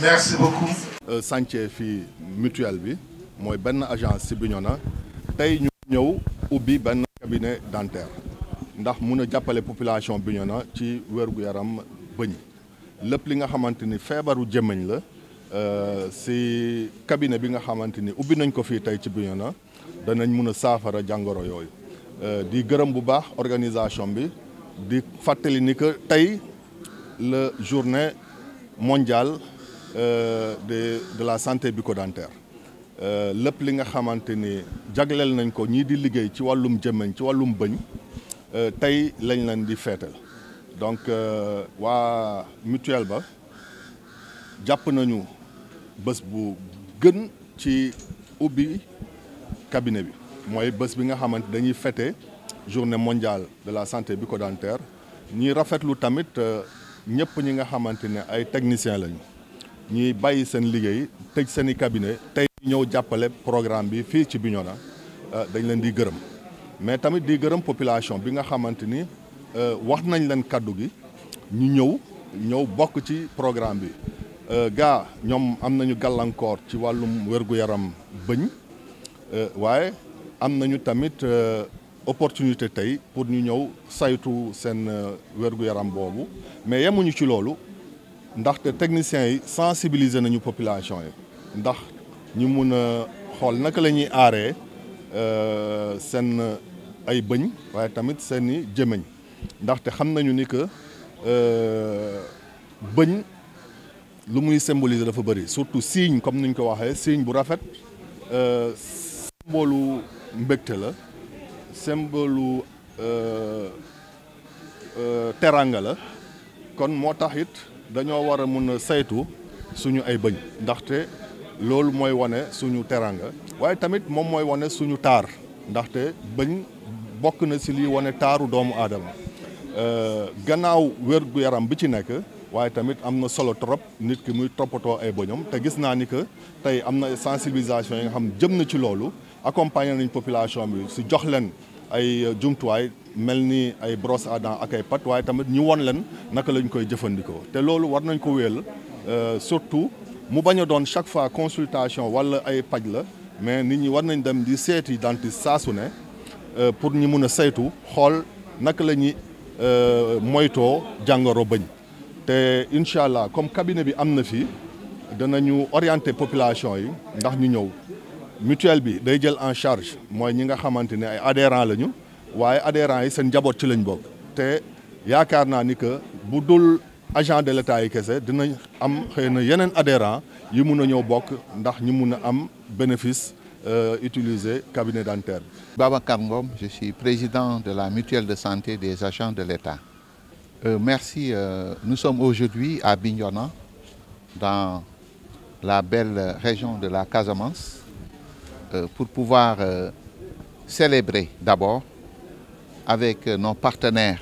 Merci beaucoup. Chantier fii mutuelle bi mooy benn agence ci Bignona tey ñu ñëw ubbi benn cabinet dentaire ndax mun a jàppale population Bignona ci wér-gu-yaram bëñ lépp li nga xamante ni feebaru jëmmiñ la ci cabinet bi nga xamante ni ubbi nañ ko fii tey ci Bignona danañ mun a saafara jàngoro yooyu di gërëm bu baax organisation bi di fàttali ni que tey la journée mondiale de la santé bucco-dentaire lépp li nga xamante ni jagleel nañ ko ñii di liggéey ci wàllum jëmmiñ ci wàllum bëñ tey lañ leen di feetal donc waa mutuelle ba jàpp nañu bés bu gën ci ubbi cabinet bi mooy bés bi nga xamante dañuy fêter journée mondiale de la santé bucco-dentaire ñuy rafetlu tamit ñëpp ñi nga xamante ne ay techniciens lañu ñuy bàyyi seen liggéey tëj seen i cabinet tey ñëw jàppale programme bi fii ci Bignona dañ leen di gërëm mais tamit di gërëm population bi nga xamante ni wax nañ leen kaddu gi ñu ñëw bokk ci programme bi gaa ñoom am nañu gàllankoor ci wàllum wér-gu-yaram bëñ waaye am nañu tamit opportunité tey pour ñu ñëw saytu seen wér-gu-yaram boobu mais yemuñu ci loolu ndaxte techniciens yi sensibiliser nañu population yi ndax ñu mun a xool naka la ñuy aaree seen ay bëñ waaye tamit seen i jëmeñ ndaxte xam nañu ni que bëñ lu muy symboliser dafa bëri surtout signe comme ni ñu ko waxee signe bu rafet symbole mbégte la symbole teranga la kon moo tax it dañoo war a mun a saytu suñu ay bëñ ndaxte loolu mooy wane suñu teranga waaye tamit moom mooy wane suñu taar ndaxte bëñ bokk na ci lii wane taaru doomu aadama gannaaw wér-gu-yaram bi ci nekk waaye tamit am na solo trop nit ki muy toppatoo ay bëñam te gis naa ni que tey am na sensibilisation yi nga xam jëm na ci loolu accompagner nañ population bi ci jox leen ay jumtuwaay mel ni ay brosse à dents ak ay pat waaye tamit ñu won leen naka lañ koy jëfandikoo te loolu war nañ ko wéel surtout mu bañ a doon chaque fois consultation wala ay paj la mais nit ñi war nañ dem di seeti dentiste saa su ne pour ñu mun a saytu xool naka la ñuy moytoo jàngoro bëñ te incha allah comme cabinet bi am na fi danañu orienter population yi ndax ñu ñëw mutuelle bi day jël en charge mooy ñi nga xamante ne ay adhérents lañu waaye adhérents yi seen njaboot ci lañ bokk te yaakaar naa ni que bu dul agent de l'État yi kese dinañ am xëy na yeneen adhérents yi mun a ñëw bokk ndax ñu mun a am bénéfice utiliser cabinet dentaire. Babacar Ngom, je suis président de la mutuelle de santé des agents de l'État. Merci. Nous sommes aujourd'hui à Bignona, dans la belle région de la Casamance, pour pouvoir célébrer d'abord avec nos partenaires,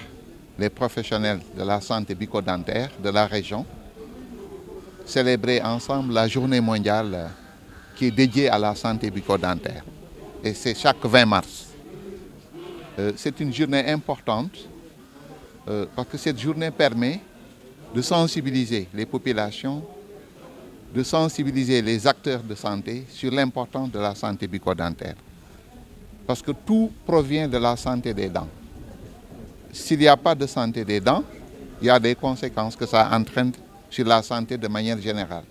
les professionnels de la santé bucco-dentaire de la région, célébrer ensemble la journée mondiale qui est dédiée à la santé bucco-dentaire. Et c'est chaque 20 mars. C'est une journée importante parce que cette journée permet de sensibiliser les populations, de sensibiliser les acteurs de santé sur l'importance de la santé bucco-dentaire. Parce que tout provient de la santé des dents. S'il n'y a pas de santé des dents, il y a des conséquences que ça entraîne sur la santé de manière générale.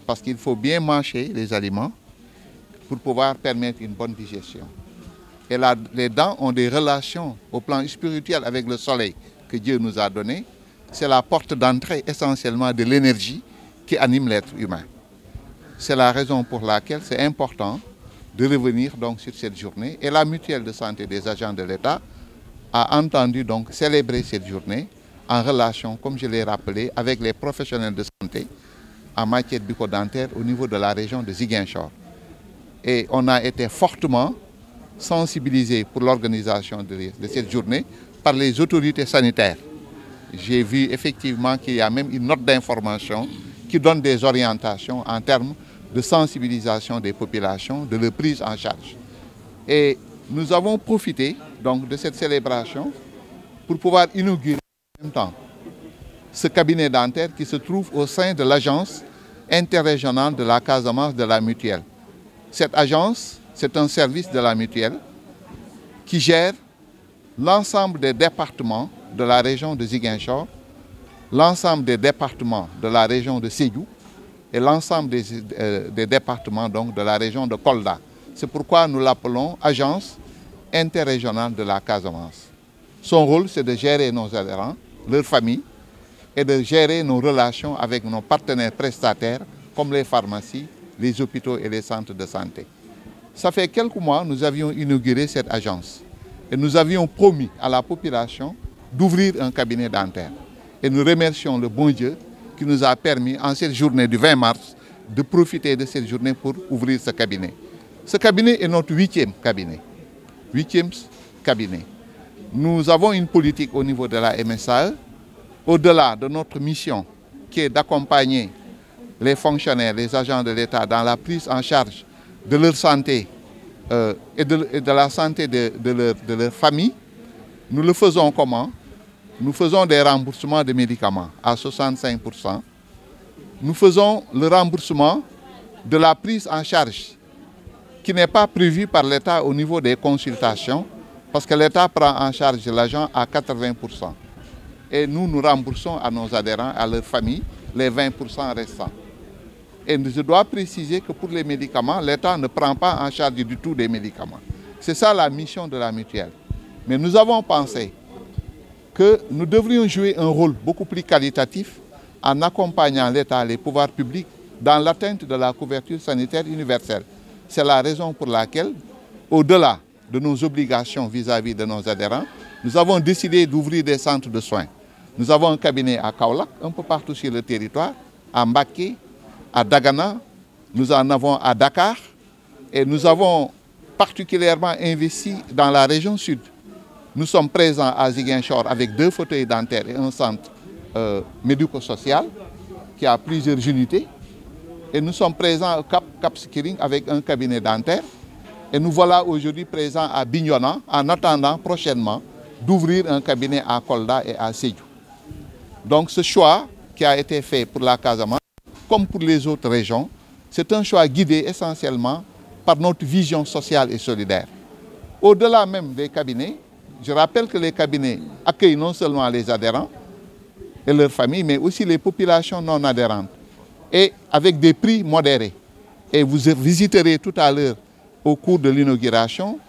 Parce qu'il faut bien mâcher les aliments pour pouvoir permettre une bonne digestion. Et là, les dents ont des relations au plan spirituel avec le soleil que Dieu nous a donné. C'est la porte d'entrée essentiellement de l'énergie qui anime l'être humain. C'est la raison pour laquelle c'est important de revenir donc sur cette journée. Et la mutuelle de santé des agents de l'État a entendu donc célébrer cette journée en relation, comme je l'ai rappelé, avec les professionnels de santé en matière bucco-dentaire au niveau de la région de Ziguinchor. Et on a été fortement sensibilisés pour l'organisation de cette journée par les autorités sanitaires. J'ai vu effectivement qu'il y a même une note d'information qui donne des orientations en termes de sensibilisation des populations, de leur prise en charge. Et nous avons profité donc de cette célébration pour pouvoir inaugurer en même temps ce cabinet dentaire qui se trouve au sein de l'agence interrégionale de la Casamance de la Mutuelle. Cette agence, c'est un service de la Mutuelle qui gère l'ensemble des départements de la région de Ziguinchor, l'ensemble des départements de la région de Sédhiou et l'ensemble des départements donc, de la région de Kolda. C'est pourquoi nous l'appelons Agence interrégionale de la Casamance. Son rôle, c'est de gérer nos adhérents, leurs familles, et de gérer nos relations avec nos partenaires prestataires comme les pharmacies, les hôpitaux et les centres de santé. Ça fait quelques mois, nous avions inauguré cette agence et nous avions promis à la population d'ouvrir un cabinet dentaire. Et nous remercions le bon Dieu qui nous a permis, en cette journée du 20 mars, de profiter de cette journée pour ouvrir ce cabinet. Ce cabinet est notre 8e cabinet. 8e cabinet. Nous avons une politique au niveau de la MSAE, au-delà de notre mission qui est d'accompagner les fonctionnaires, les agents de l'État dans la prise en charge de leur santé et de la santé de leur famille. Nous le faisons comment? Nous faisons des remboursements de médicaments à 65%. Nous faisons le remboursement de la prise en charge qui n'est pas prévue par l'État au niveau des consultations parce que l'État prend en charge l'agent à 80%. Et nous remboursons à nos adhérents, à leurs familles, les 20% restants. Et je dois préciser que pour les médicaments, l'État ne prend pas en charge du tout des médicaments. C'est ça la mission de la mutuelle. Mais nous avons pensé que nous devrions jouer un rôle beaucoup plus qualitatif en accompagnant l'État, les pouvoirs publics, dans l'atteinte de la couverture sanitaire universelle. C'est la raison pour laquelle, au-delà de nos obligations vis-à-vis de nos adhérents, nous avons décidé d'ouvrir des centres de soins. Nous avons un cabinet à Kaolack, un peu partout sur le territoire, à Mbacké, à Dagana, nous en avons à Dakar et nous avons particulièrement investi dans la région sud. Nous sommes présents à Ziguinchor avec 2 fauteuils dentaires et un centre médico-social qui a plusieurs unités. Et nous sommes présents au Cap Skirring avec un cabinet dentaire. Et nous voilà aujourd'hui présents à Bignona en attendant prochainement d'ouvrir un cabinet à Kolda et à Sédhiou. Donc ce choix qui a été fait pour la Casamance, comme pour les autres régions, c'est un choix guidé essentiellement par notre vision sociale et solidaire. Au-delà même des cabinets, je rappelle que les cabinets accueillent non seulement les adhérents et leurs familles, mais aussi les populations non adhérentes, et avec des prix modérés. Et vous visiterez tout à l'heure, au cours de l'inauguration,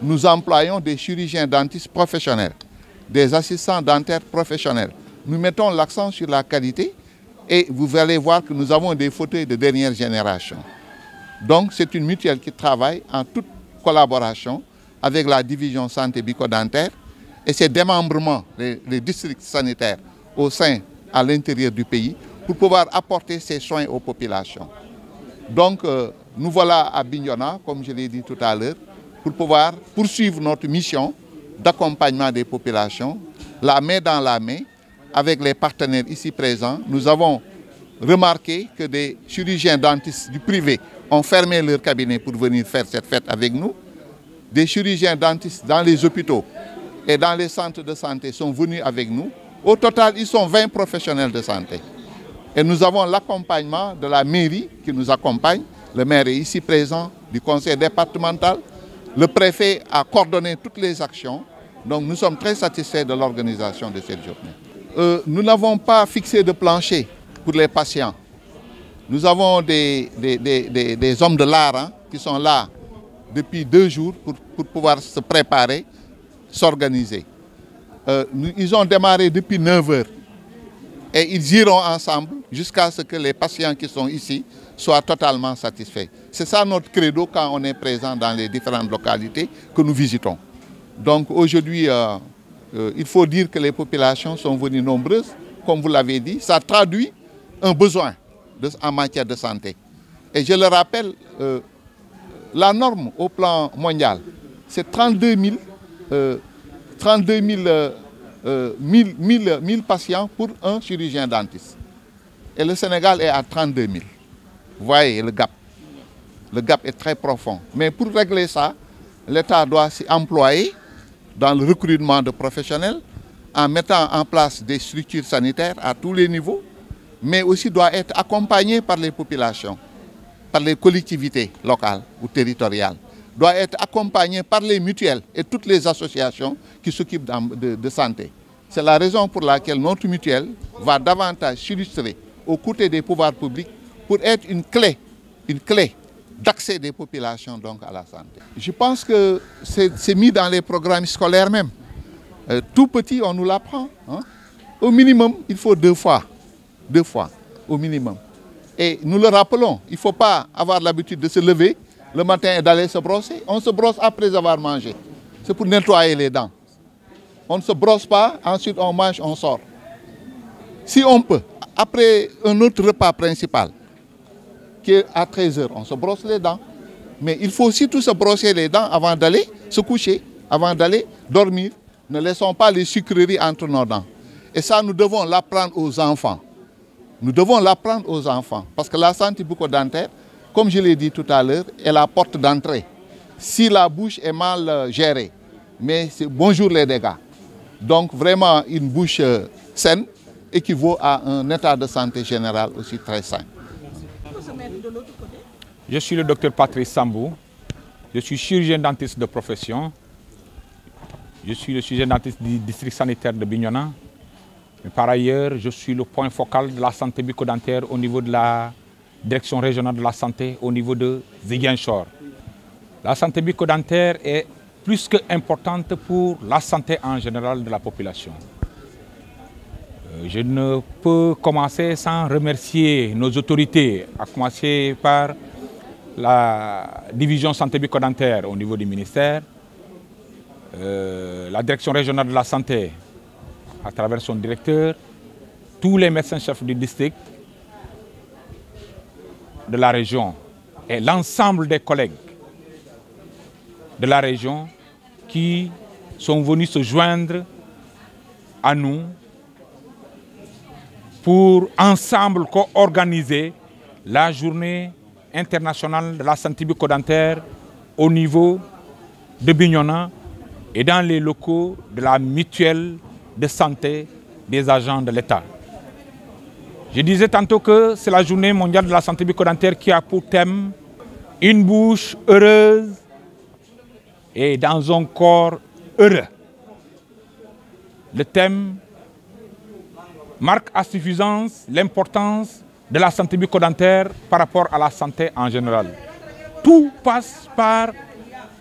nous employons des chirurgiens dentistes professionnels, des assistants dentaires professionnels. Nous mettons l'accent sur la qualité et vous allez voir que nous avons des fauteuils de dernière génération. Donc c'est une mutuelle qui travaille en toute collaboration avec la division santé bucco-dentaire et ses démembrements, les districts sanitaires au sein, à l'intérieur du pays, pour pouvoir apporter ces soins aux populations. Donc nous voilà à Bignona, comme je l'ai dit tout à l'heure, pour pouvoir poursuivre notre mission d'accompagnement des populations, la main dans la main, avec les partenaires ici présents. Nous avons remarqué que des chirurgiens dentistes du privé ont fermé leur cabinet pour venir faire cette fête avec nous. Des chirurgiens dentistes dans les hôpitaux et dans les centres de santé sont venus avec nous. Au total, ils sont 20 professionnels de santé. Et nous avons l'accompagnement de la mairie qui nous accompagne. Le maire est ici présent, du conseil départemental. Le préfet a coordonné toutes les actions. Donc nous sommes très satisfaits de l'organisation de cette journée. Nous n'avons pas fixé de plancher pour les patients. Nous avons des hommes de l'art qui sont là depuis 2 jours pour pouvoir se préparer, s'organiser. Ils ont démarré depuis 9 heures et ils iront ensemble jusqu'à ce que les patients qui sont ici soient totalement satisfaits. C'est ça notre credo quand on est présent dans les différentes localités que nous visitons. Donc aujourd'hui, il faut dire que les populations sont venues nombreuses, comme vous l'avez dit. Ça traduit un besoin en matière de santé. Et je le rappelle, la norme au plan mondial, c'est 32 000 patients pour un chirurgien dentiste. Et le Sénégal est à 32 000. Vous voyez le gap. Le gap est très profond. Mais pour régler ça, l'État doit s'y employer dans le recrutement de professionnels, en mettant en place des structures sanitaires à tous les niveaux, mais aussi doit être accompagné par les populations, par les collectivités locales ou territoriales, doit être accompagné par les mutuelles et toutes les associations qui s'occupent de santé. C'est la raison pour laquelle notre mutuelle va davantage s'illustrer aux côtés des pouvoirs publics pour être une clé d'accès des populations donc à la santé. Je pense que c'est mis dans les programmes scolaires même. Tout petit, on nous l'apprend. Hein? Au minimum, il faut 2 fois au minimum. Et nous le rappelons, il ne faut pas avoir l'habitude de se lever le matin et d'aller se brosser. On se brosse après avoir mangé. C'est pour nettoyer les dents. On ne se brosse pas, ensuite on mange, on sort. Si on peut, après un autre repas principal, qui est à 13 h, on se brosse les dents. Mais il faut surtout se brosser les dents avant d'aller se coucher, avant d'aller dormir. Ne laissons pas les sucreries entre nos dents. Et ça, nous devons l'apprendre aux enfants. Nous devons l'apprendre aux enfants. Parce que la santé bucco-dentaire, comme je l'ai dit tout à l'heure, est la porte d'entrée. Si la bouche est mal gérée, mais c'est bonjour les dégâts. Donc vraiment, une bouche saine équivaut à un état de santé général aussi très sain. Je suis le docteur Patrice Sambou. Je suis chirurgien dentiste de profession. Je suis le chirurgien dentiste du district sanitaire de Bignona. Mais par ailleurs, je suis le point focal de la santé bucco-dentaire au niveau de la direction régionale de la santé au niveau de Ziguinchor. La santé bucco-dentaire est plus que importante pour la santé en général de la population. Je ne peux commencer sans remercier nos autorités, à commencer par la division santé bucco-dentaire au niveau du ministère, la direction régionale de la santé à travers son directeur, tous les médecins-chefs du district, de la région et l'ensemble des collègues de la région qui sont venus se joindre à nous pour ensemble co-organiser la journée internationale de la santé bucco-dentaire au niveau de Bignona et dans les locaux de la mutuelle de santé des agents de l'État. Je disais tantôt que c'est la journée mondiale de la santé bucco-dentaire qui a pour thème une bouche heureuse et dans un corps heureux. Le thème marque à suffisance l'importance de la santé bucco-dentaire par rapport à la santé en général. Tout passe par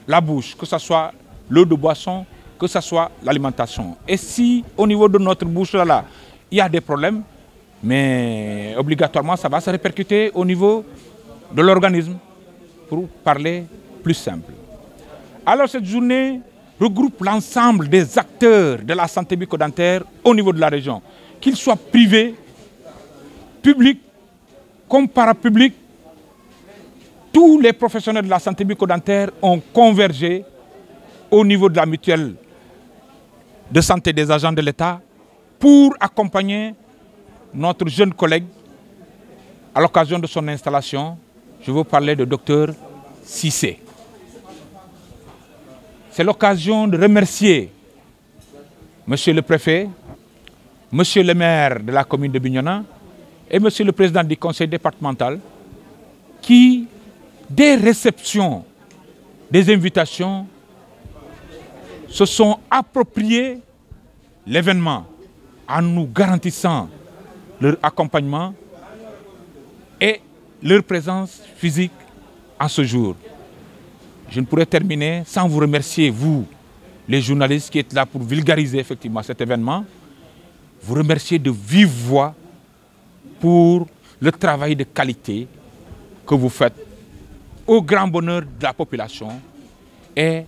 la bouche, que ce soit l'eau de boisson, que ce soit l'alimentation. Et si au niveau de notre bouche, là, il y a des problèmes, mais obligatoirement, ça va se répercuter au niveau de l'organisme, pour parler plus simple. Alors cette journée regroupe l'ensemble des acteurs de la santé bucco-dentaire au niveau de la région, qu'ils soient privés, publics, comme parapublics. Tous les professionnels de la santé bucco-dentaire ont convergé au niveau de la mutuelle de santé des agents de l'État pour accompagner notre jeune collègue à l'occasion de son installation. Je veux parler de Dr Cissé. C'est l'occasion de remercier Monsieur le préfet, Monsieur le maire de la commune de Bignona et Monsieur le président du conseil départemental qui, dès réception des invitations, se sont appropriés l'événement en nous garantissant leur accompagnement et leur présence physique en ce jour. Je ne pourrais terminer sans vous remercier, vous, les journalistes qui êtes là pour vulgariser effectivement cet événement, vous remercier de vive voix pour le travail de qualité que vous faites au grand bonheur de la population et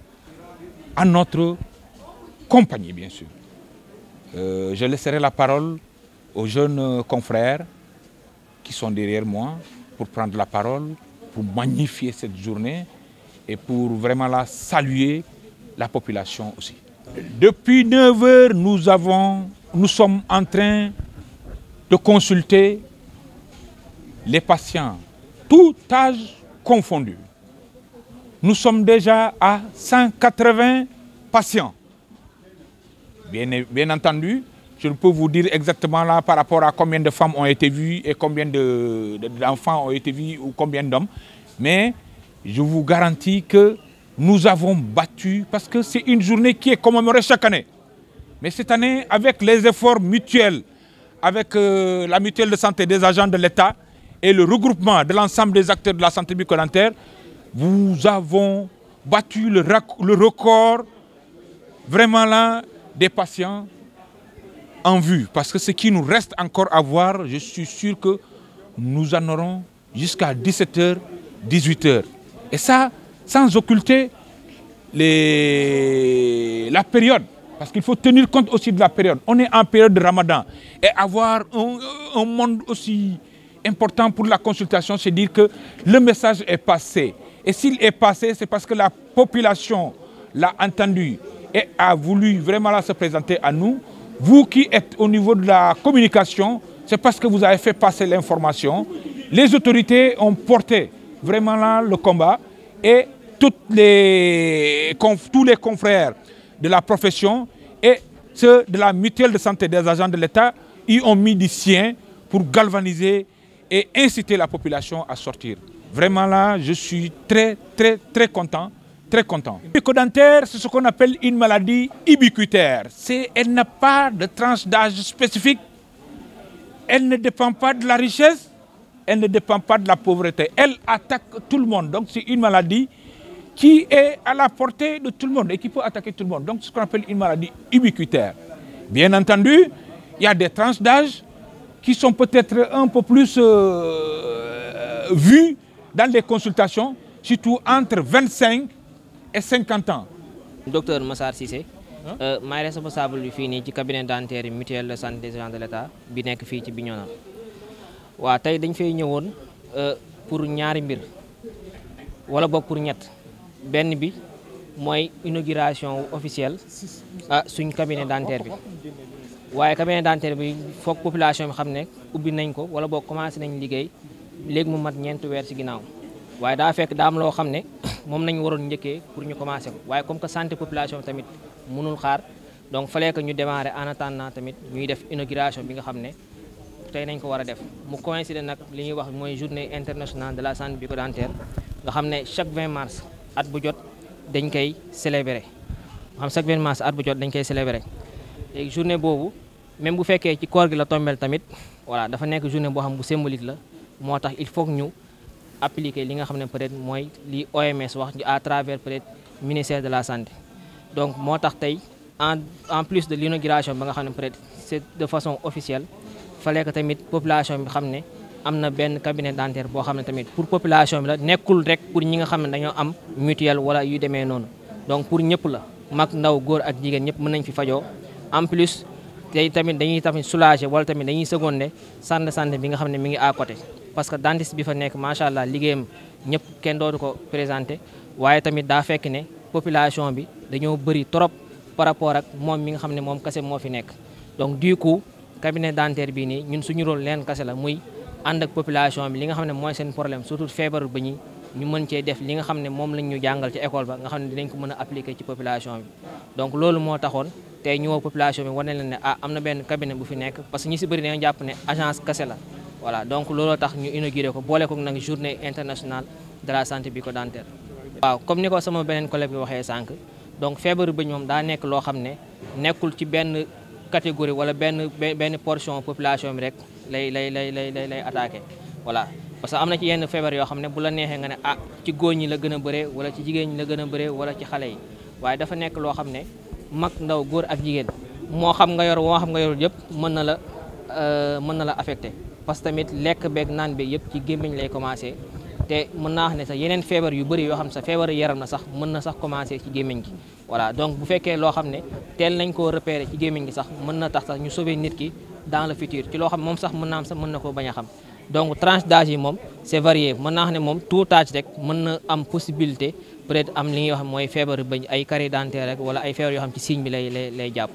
à notre compagnie, bien sûr. Je laisserai la parole aux jeunes confrères qui sont derrière moi pour prendre la parole, pour magnifier cette journée et pour vraiment la saluer la population aussi. Depuis 9 heures, nous sommes en train de consulter les patients, tout âge confondu. Nous sommes déjà à 180 patients. Bien entendu, Je ne peux vous dire exactement là par rapport à combien de femmes ont été vues et combien d'enfants ont été vus ou combien d'hommes. Mais je vous garantis que nous avons battu, parce que c'est une journée qui est commémorée chaque année. Mais cette année, avec les efforts mutuels, avec la mutuelle de santé des agents de l'État et le regroupement de l'ensemble des acteurs de la santé bucco-dentaire, nous avons battu le record vraiment là des patients en vue. Parce que ce qui nous reste encore à voir, je suis sûr que nous en aurons jusqu'à 17h, 18h. Et ça, sans occulter la période. Parce qu'il faut tenir compte aussi de la période. On est en période de Ramadan. Et avoir un monde aussi important pour la consultation, c'est dire que le message est passé. Et s'il est passé, c'est parce que la population l'a entendu et a voulu vraiment là se présenter à nous. Vous qui êtes au niveau de la communication, c'est parce que vous avez fait passer l'information. Les autorités ont porté vraiment là le combat et tous les confrères de la profession et ceux de la mutuelle de santé des agents de l'État y ont mis du sien pour galvaniser et inciter la population à sortir. Vraiment là, je suis très content. Très content. Le bucco-dentaire, c'est ce qu'on appelle une maladie ubiquitaire. Elle n'a pas de tranche d'âge spécifique. Elle ne dépend pas de la richesse. Elle ne dépend pas de la pauvreté. Elle attaque tout le monde. Donc c'est une maladie qui est à la portée de tout le monde et qui peut attaquer tout le monde. Donc c'est ce qu'on appelle une maladie ubiquitaire. Bien entendu, il y a des tranches d'âge qui sont peut-être un peu plus vues dans les consultations, surtout entre 25 et 50 ans. Docteur Massar Cissé, je suis responsable du cabinet dentaire mutuelle de santé des agents de l'État bi nekk fii ci Bignona. Waaw tey dañ fay ñëwoon pour ñaari mbir wala boog pour ñett. Benn bi mooy inauguration officielle suñ cabinet dentaire bi. Waaye cabinet dentaire bi foog population bi xam ne ubbi nañ ko wala boog commencé nañ liggéey léegi mu mat 4 weer ci ginnaaw. Waaye daa fekk daa am loo xam ne moom nañu waroon njëkkee pour ñu commencer ko waaye comme que santé population tamit mënul xaar donc fallait que ñu démarrer en attendant tamit ñuy def inauguration bi nga xam ne tey nañ ko war a def mu coïncide nag li ñuy wax mooy journée internationale de la santé bucco-dentaire nga xam ne chaque 20 mars at bu jot dañ koy célébrer chaque 20 mars at bu jot dañ koy célébrer léegi journée boobu même bu fekkee ci koor gi la tombeel tamit voilà dafa nekk journée boo xam bu symbolique la moo tax il faut que ñu appliquer li nga xam ne peut-être mooy li OMS wax à travers peut-être ministère de la santé donc moo tax tey en plus de l'inauguration ba nga xam ne peut-être c'est de façon officielle fallait que tamit population bi xam ne am na benn cabinet dentaire boo xam ne tamit pour population bi la nekkul rek pour ñi nga xam ne dañoo am mutuelle wala yu demee noonu donc pour ñëpp la mag ndaw góor ak jigéen ñëpp mën nañ fi fajoo en plus tey tamit dañuy tamit soulager wala tamit dañuy seconder centre de santé bi nga xam ne mi ngi à côté parce que dentiste bi fa nekk macha allah liggéeyam ñëpp kenn dootu ko présenté waaye tamit daa fekk ne population bi dañoo bëri trop par rapport ak moom mi nga xam ne moom kese moo fi nekk donc du coup cabinet dentaire bii nii ñun suñu rôle leen kese la muy ànd ak population bi li nga xam ne mooy seen problème surtout feebaru ba ñu mën cee def li nga xam ne moom lañ ñu jàngal ci école ba nga xam ne dinañ ko mën a appliquer ci population bi donc loolu moo taxoon tey ñu woo population bi wane leen ne am na benn cabinet bu fi nekk parce que ñi si bëri dañoo jàpp ne agence kese la voilà donc looloo tax ñu inauguré ko boole ko nag journée internationale de la santé bucco-dentaire. waaw comme ni ko sama beneen collègue bi waxee sànq donc feebaru bëñ moom daa nekk loo xam ne nekkul ci benn catégorie wala benn portion population bi rek lay attaqué voilà parce que am na ci yenn feebar yoo xam ne bu la neexee nga ne ci góor ñi la gën a bëree wala ci jigéen ñi la gën a bëree wala ci xale yi waaye dafa nekk loo xam ne mag ndaw góor ak jigéen moo xam nga yor yëpp mën na la affecté parce que tamit lekk beeg naan beeg yëpp ci gémmiñ lay commencé te mën naa wax ne sax yeneen feebar yu bëri yoo xam ne sax feebar yaram na sax mën na sax commencé ci gémmiñ gi voilà donc bu fekkee loo xam ne teel nañ koo repérer ci gémmiñ gi sax mën na tax sax ñu sauver nit ki dans le futur ci loo xam moom sax mën naa am sax mën na koo bañ a xam donc tranche d'âge yi moom c'est varié mën naa wax ne moom tout âge rek mën na am possibilité peut-être am li ñuy wax mooy feebar bëñ ay carie dentaire rek wala ay feebar yoo xam ci signe bi lay jàpp